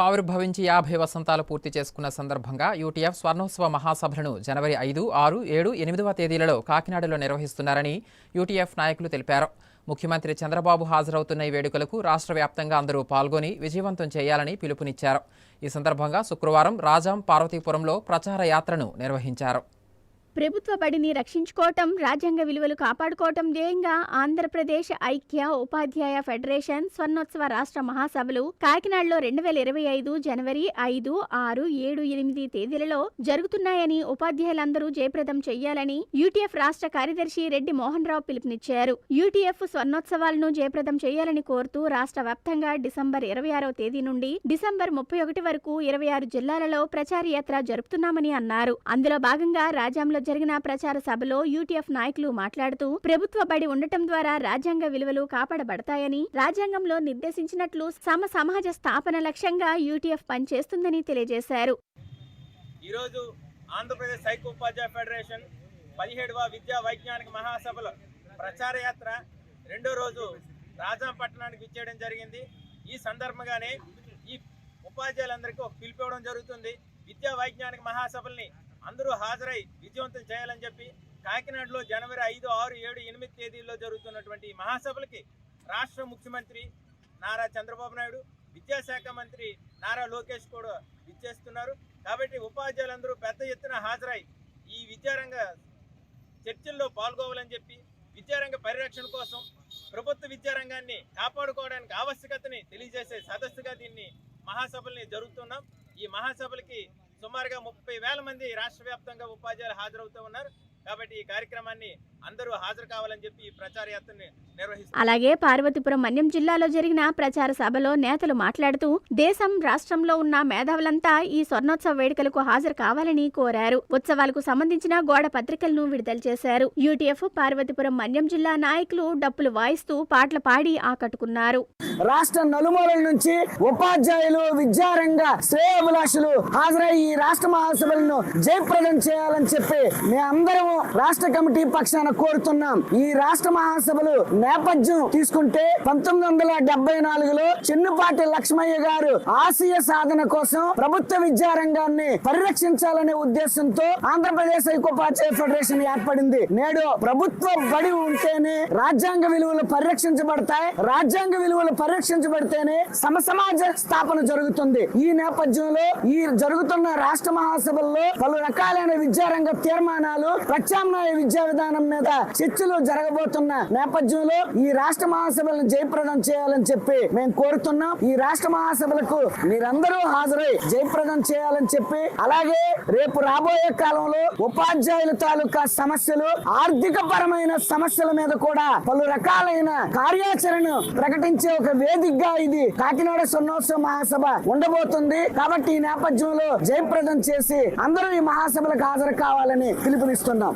ఆవిర్భవించి 50 వసంతాలు పూర్తి చేసుకున్న సందర్భంగా యూటీఎఫ్ స్వర్ణోత్సవ మహాసభలను జనవరి 5, 6, 7, 8వ తేదీలలో కాకినాడలో నిర్వహిస్తున్నారని యూటీఎఫ్ నాయకులు తెలిపారు. ముఖ్యమంత్రి చంద్రబాబు హాజరవుతున్న ఈ వేడుకలకు రాష్ట్ర వ్యాప్తంగా అందరూ పాల్గొని విజయవంతం చేయాలని పిలుపునిచ్చారు. ఈ సందర్భంగా శుక్రవారం రాజాం పార్వతీపురంలో ప్రచార యాత్రను నిర్వహించారు. ప్రభుత్వ బడిని రక్షించుకోవటం, రాజ్యాంగ విలువలు కాపాడుకోవటం ధ్యేయంగా ఆంధ్రప్రదేశ్ ఐక్య ఉపాధ్యాయ ఫెడరేషన్ స్వర్ణోత్సవ రాష్ట్ర మహాసభలు కాకినాడలో 2025 జనవరి 5, 6, 7, 8 తేదీలలో జరుగుతున్నాయని ఉపాధ్యాయులందరూ జయప్రదం చేయాలని యూటీఎఫ్ రాష్ట్ర కార్యదర్శి రెడ్డి మోహన్ రావు పిలుపునిచ్చారు. యూటీఎఫ్ స్వర్ణోత్సవాలను జయప్రదం చేయాలని కోరుతూ రాష్ట్ర వ్యాప్తంగా డిసెంబర్ 26వ తేదీ నుండి డిసెంబర్ 31 వరకు 26 జిల్లాలలో ప్రచార యాత్ర జరుపుతున్నామని అన్నారు. అందులో భాగంగా రాజాంలో జరిగిన ప్రచార సభలో యూటీఎఫ్ నాయకులు మాట్లాడుతూ ప్రభుత్వ బడి ఉండటం ద్వారా రాజ్యాంగ విలువలు కాపాడబడతాయని, రాజ్యాంగంలో నిర్దేశించినట్లు సమాజ స్థాపన లక్ష్యంగా యూటీఎఫ్ పనిచేస్తుందని తెలియజేశారు. ఈరోజు ఆంధ్రప్రదేశ్ ఐక్య ఉపాధ్యాయ ఫెడరేషన్ 17వ విద్యా వైజ్ఞానిక మహాసభల ప్రచార యాత్ర రెండో రోజు రాజాం పట్టణానికి విచ్చేయడం జరిగింది. ఈ సందర్భంగానే ఈ ఉపాధ్యాయులందరికీ ఒక పిలిపివ్వడం జరుగుతుంది. విద్యా వైజ్ఞానిక మహాసభల్ని అందరూ హాజరై విజయవంతం చేయాలని చెప్పి కాకినాడలో జనవరి 5, 6, 7, 8 తేదీల్లో జరుగుతున్నటువంటి ఈ మహాసభలకి రాష్ట్ర ముఖ్యమంత్రి నారా చంద్రబాబు నాయుడు, విద్యాశాఖ మంత్రి నారా లోకేష్ కూడా విచ్చేస్తున్నారు. కాబట్టి ఉపాధ్యాయులందరూ పెద్ద ఎత్తున హాజరై ఈ విద్యారంగ చర్చల్లో పాల్గొవాలని చెప్పి విద్యారంగ పరిరక్షణ కోసం ప్రభుత్వ విద్యారంగాన్ని కాపాడుకోవడానికి ఆవశ్యకతని తెలియజేసే సదస్సుగా దీన్ని మహాసభల్ని జరుగుతున్నాం. ఈ మహాసభలకి సుమారుగా 30,000 మంది రాష్ట్ర వ్యాప్తంగా ఉపాధ్యాయులు హాజరవుతూ ఉన్నారు. కాబట్టి ఈ కార్యక్రమాన్ని అందరూ హాజరు కావాలని చెప్పి ప్రచార యాత్రని నిర్వహిస్తారు. అలాగే పార్వతీపురం మన్యం జిల్లాలో జరిగిన ప్రచార సభలో నేతలు మాట్లాడుతూ దేశం రాష్ట్రంలో ఉన్న మేధావులంతా ఈ స్వర్ణోత్సవ వేడుకలకు హాజరు కావాలని కోరారు. ఉత్సవాలకు సంబంధించిన గోడ పత్రికలను విడుదల చేశారు. యూటీఎఫ్ పార్వతీపురం మన్యం జిల్లా నాయకులు డప్పులు వాయిస్తూ పాటలు పాడి ఆకట్టుకున్నారు. రాష్ట్ర నలుమూలల నుంచి ఉపాధ్యాయులు, విద్యారంగ శ్రేయోభిలాషులు హాజరై ఈ రాష్ట్ర మహాసభలను జయప్రదం చేయాలని చెప్పి మేమందరం రాష్ట్ర కమిటీ పక్షాన కోరుతున్నాం. ఈ రాష్ట్ర మహాసభలు నేపథ్యం తీసుకుంటే 1974లో చిన్నుపాటి లక్ష్మయ్య గారు ఆశయ సాధన కోసం ప్రభుత్వ విద్యారంగాన్ని పరిరక్షించాలనే ఉద్దేశంతో ఆంధ్రప్రదేశ్ ఐక్యోపాధ్యాయ ఫెడరేషన్ ఏర్పడింది. నేడు ప్రభుత్వ బడి ఉంటేనే రాజ్యాంగ విలువలు పరిరక్షించబడతాయి. రాజ్యాంగ విలువలు పరిరక్షించబడితేనే సమాజ స్థాపన జరుగుతుంది. ఈ నేపథ్యంలో ఈ జరుగుతున్న రాష్ట్ర మహాసభల్లో పలు రకాలైన విద్యారంగ తీర్మానాలు, ప్రత్యామ్నాయ విద్యా విధానం మీద చర్చలు జరగబోతున్న నేపథ్యంలో ఈ రాష్ట్ర మహాసభలను జయప్రదం చేయాలని చెప్పి మేము కోరుతున్నాం. ఈ రాష్ట్ర మహాసభలకు మీరందరూ హాజరై జయప్రదం చేయాలని చెప్పి, అలాగే రేపు రాబోయే కాలంలో ఉపాధ్యాయుల తాలూకా సమస్యలు, ఆర్థిక పరమైన సమస్యల మీద కూడా పలు రకాలైన కార్యాచరణ ప్రకటించే ఒక వేదికగా ఇది కాకినాడ స్వర్ణోత్సవ మహాసభ ఉండబోతుంది. కాబట్టి ఈ నేపథ్యంలో జయప్రదం చేసి అందరూ ఈ మహాసభలకు హాజరు కావాలని పిలుపునిస్తున్నాం.